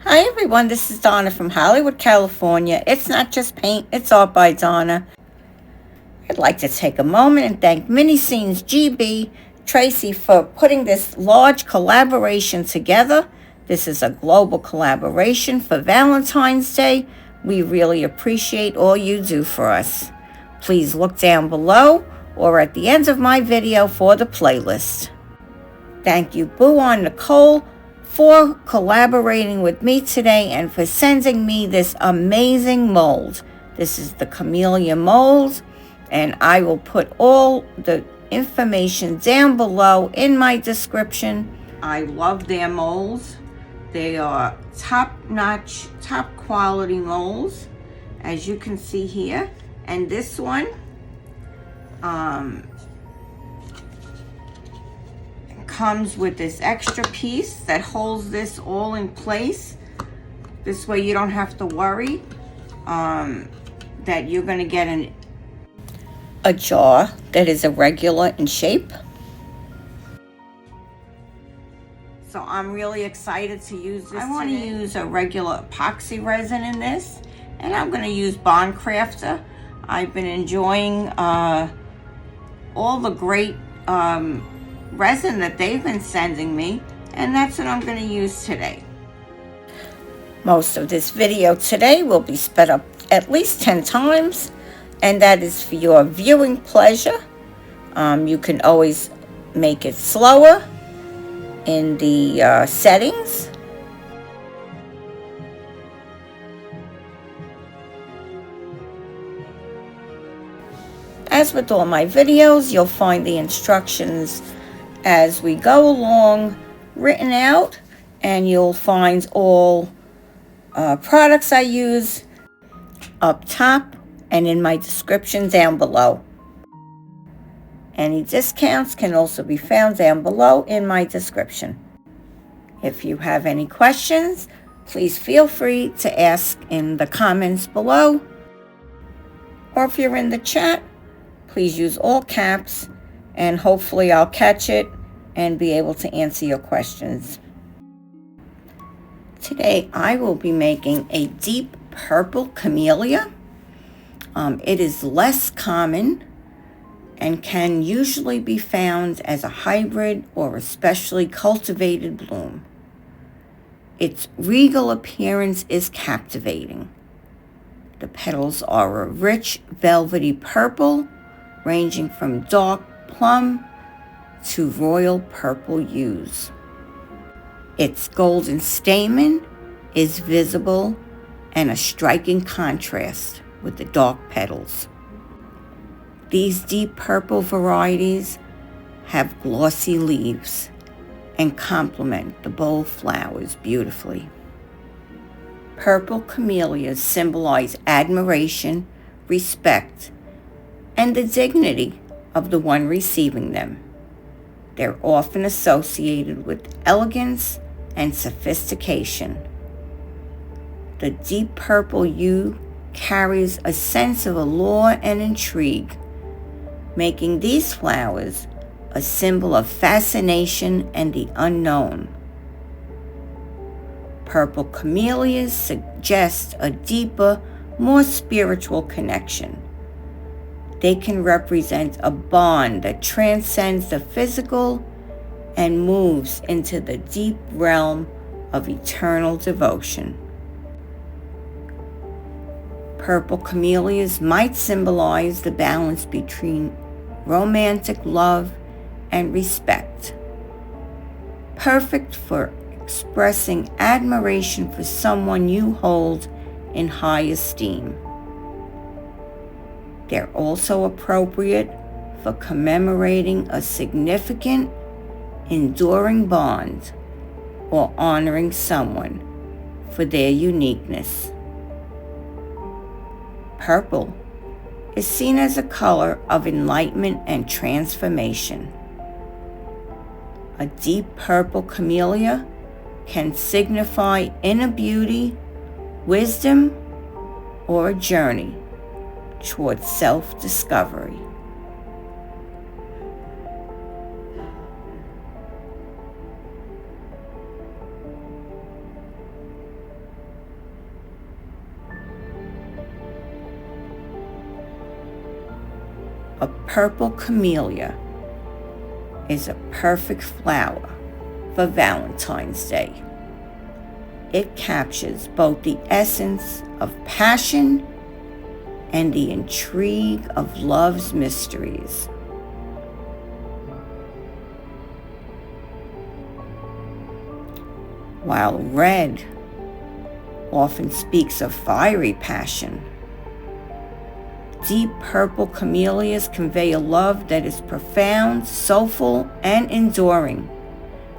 Hi everyone, this is Donna from Hollywood, California. It's not just paint, it's art by Donna. I'd like to take a moment and thank Mini Scenes GB, Tracy, for putting this large collaboration together. This is a global collaboration for Valentine's Day. We really appreciate all you do for us. Please look down below or at the end of my video for the playlist. Thank you, Boowan Nicole, for collaborating with me today and for sending me this amazing mold. This is the Camellia mold, and I will put all the information down below in my description. I love their molds. They are top-notch, top-quality molds, as you can see here. And this one, comes with this extra piece that holds this all in place. This way you don't have to worry that you're going to get a jar that is irregular in shape. So I'm really excited to use this. I want to use a regular epoxy resin in this, and I'm going to use Bond Crafter. I've been enjoying all the great resin that they've been sending me, and that's what I'm going to use today. Most of this video today will be sped up at least 10 times, and that is for your viewing pleasure. You can always make it slower in the settings. As with all my videos, you'll find the instructions as we go along written out, and you'll find all products I use up top and in my description down below. Any discounts can also be found down below in my description. If you have any questions, please feel free to ask in the comments below, or if you're in the chat, please use all caps, and hopefully I'll catch it and be able to answer your questions. Today I will be making a deep purple camellia. It is less common and can usually be found as a hybrid or a specially cultivated bloom. Its regal appearance is captivating. The petals are a rich velvety purple, ranging from dark plum to royal purple hues. Its golden stamen is visible and a striking contrast with the dark petals. These deep purple varieties have glossy leaves and complement the bold flowers beautifully. Purple camellias symbolize admiration, respect, and the dignity of the one receiving them. They're often associated with elegance and sophistication. The deep purple hue carries a sense of allure and intrigue, making these flowers a symbol of fascination and the unknown. Purple camellias suggest a deeper, more spiritual connection. They can represent a bond that transcends the physical and moves into the deep realm of eternal devotion. Purple camellias might symbolize the balance between romantic love and respect, perfect for expressing admiration for someone you hold in high esteem. They're also appropriate for commemorating a significant, enduring bond or honoring someone for their uniqueness. Purple is seen as a color of enlightenment and transformation. A deep purple camellia can signify inner beauty, wisdom, or a journey towards self-discovery. A purple camellia is a perfect flower for Valentine's Day. It captures both the essence of passion and the intrigue of love's mysteries. While red often speaks of fiery passion, deep purple camellias convey a love that is profound, soulful, and enduring.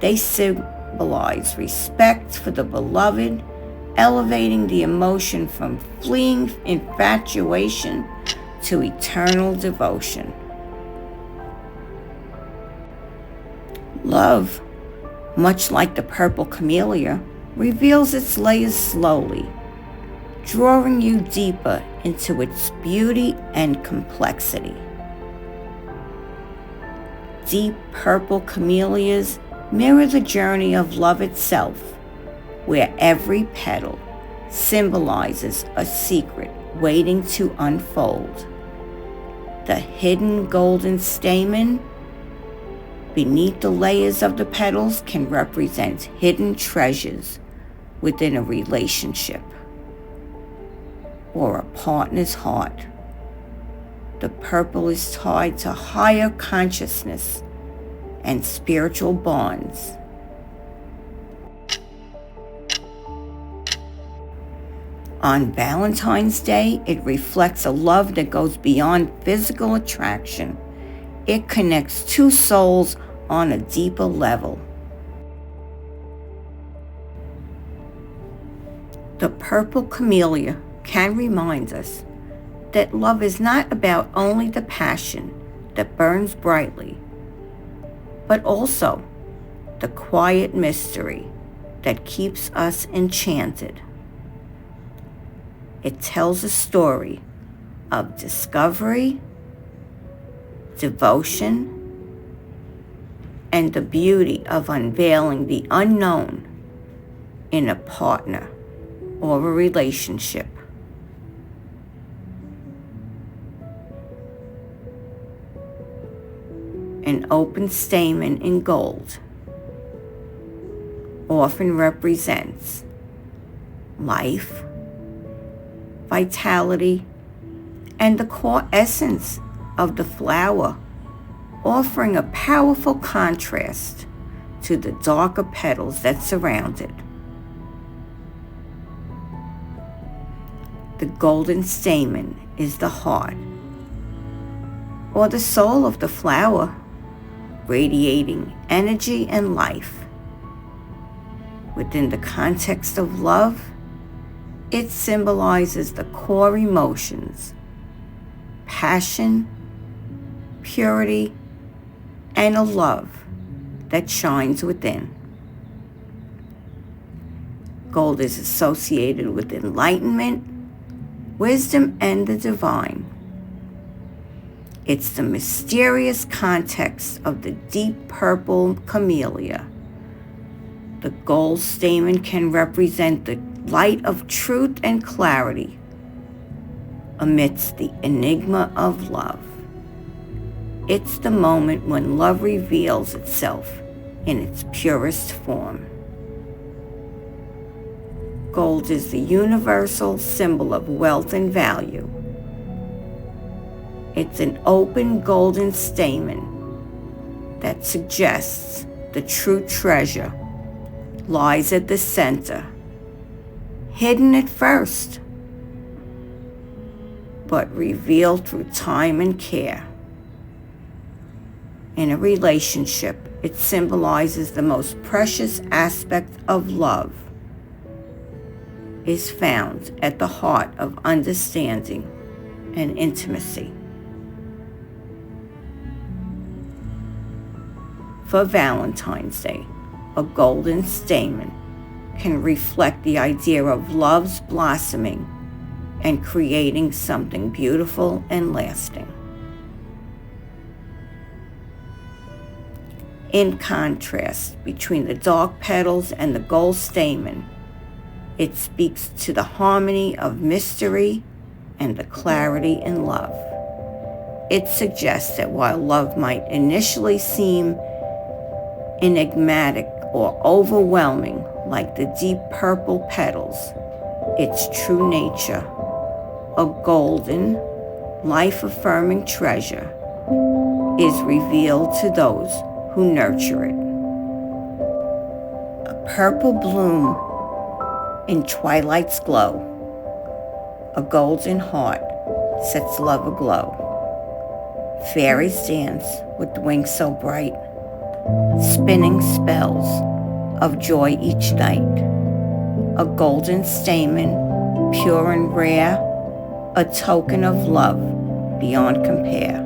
They symbolize respect for the beloved, elevating the emotion from fleeting infatuation to eternal devotion. Love, much like the purple camellia, reveals its layers slowly, drawing you deeper into its beauty and complexity. Deep purple camellias mirror the journey of love itself, where every petal symbolizes a secret waiting to unfold. The hidden golden stamen beneath the layers of the petals can represent hidden treasures within a relationship or a partner's heart. The purple is tied to higher consciousness and spiritual bonds. On Valentine's Day, it reflects a love that goes beyond physical attraction. It connects two souls on a deeper level. The purple camellia can remind us that love is not about only the passion that burns brightly, but also the quiet mystery that keeps us enchanted. It tells a story of discovery, devotion, and the beauty of unveiling the unknown in a partner or a relationship. An open stamen in gold often represents life, vitality, and the core essence of the flower, offering a powerful contrast to the darker petals that surround it. The golden stamen is the heart, or the soul of the flower, radiating energy and life. Within the context of love, it symbolizes the core emotions, passion, purity, and a love that shines within. Gold is associated with enlightenment, wisdom, and the divine. It's the mysterious context of the deep purple camellia. The gold stamen can represent the light of truth and clarity amidst the enigma of love. It's the moment when love reveals itself in its purest form. Gold is the universal symbol of wealth and value. It's an open golden stamen that suggests the true treasure lies at the center, hidden at first, but revealed through time and care. In a relationship, it symbolizes the most precious aspect of love is found at the heart of understanding and intimacy. For Valentine's Day, a golden stamen can reflect the idea of love's blossoming and creating something beautiful and lasting. In contrast between the dark petals and the gold stamen, it speaks to the harmony of mystery and the clarity in love. It suggests that while love might initially seem enigmatic or overwhelming, like the deep purple petals, its true nature, a golden, life-affirming treasure, is revealed to those who nurture it. A purple bloom in twilight's glow, a golden heart sets love aglow. Fairies dance with wings so bright, spinning spells of joy each night. A golden stamen, pure and rare, a token of love beyond compare.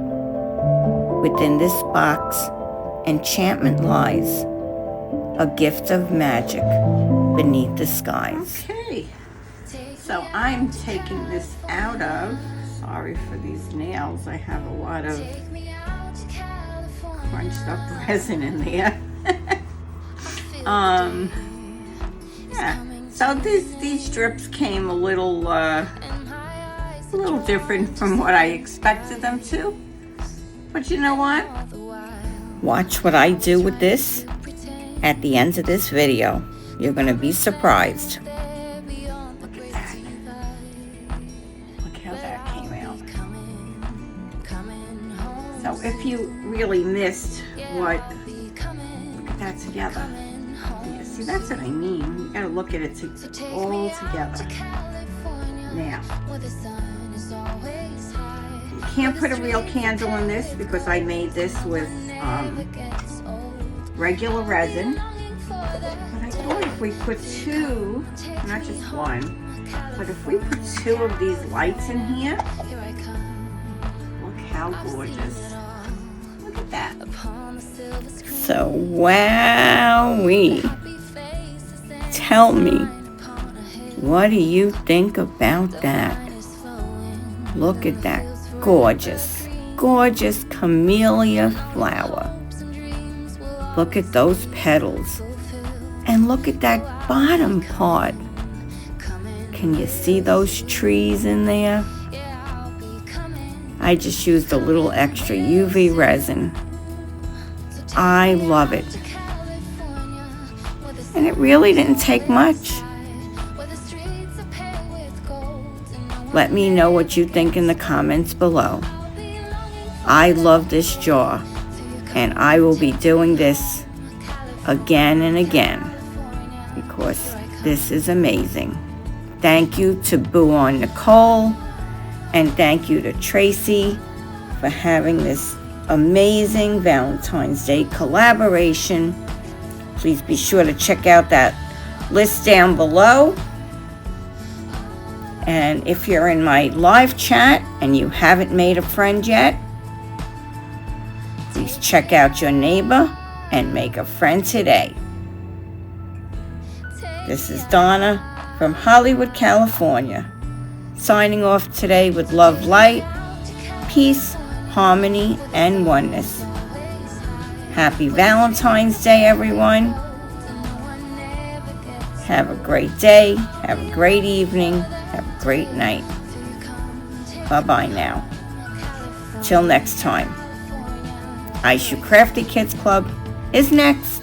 Within this box, enchantment lies, a gift of magic beneath the skies. Okay, so I'm taking this out of, sorry for these nails, I have a lot of crunched up resin in there. Yeah, so these strips came a little different from what I expected them to. But you know what? Watch what I do with this at the end of this video. You're going to be surprised. Look at that. Look how that came out. So if you really missed look at that together. Yeah, see, that's what I mean. You got to look at it all together. Now, you can't put a real candle in this because I made this with regular resin. But I thought if we put two, not just one, but if we put two of these lights in here, look how gorgeous. Look at that. So, wowee. Tell me, what do you think about that? Look at that gorgeous, gorgeous camellia flower. Look at those petals. And look at that bottom part. Can you see those trees in there? I just used a little extra UV resin. I love it. And it really didn't take much. Let me know what you think in the comments below. I love this jar, and I will be doing this again and again because this is amazing. Thank you to Boowan Nicole, and thank you to Tracy for having this amazing Valentine's Day collaboration. Please be sure to check out that list down below. And if you're in my live chat and you haven't made a friend yet, please check out your neighbor and make a friend today. This is Donna from Hollywood, California, signing off today with love, light, peace, harmony, and oneness. Happy Valentine's Day, everyone. Have a great day. Have a great evening. Have a great night. Bye-bye now. Till next time. Ice You Crafty Kids Club is next.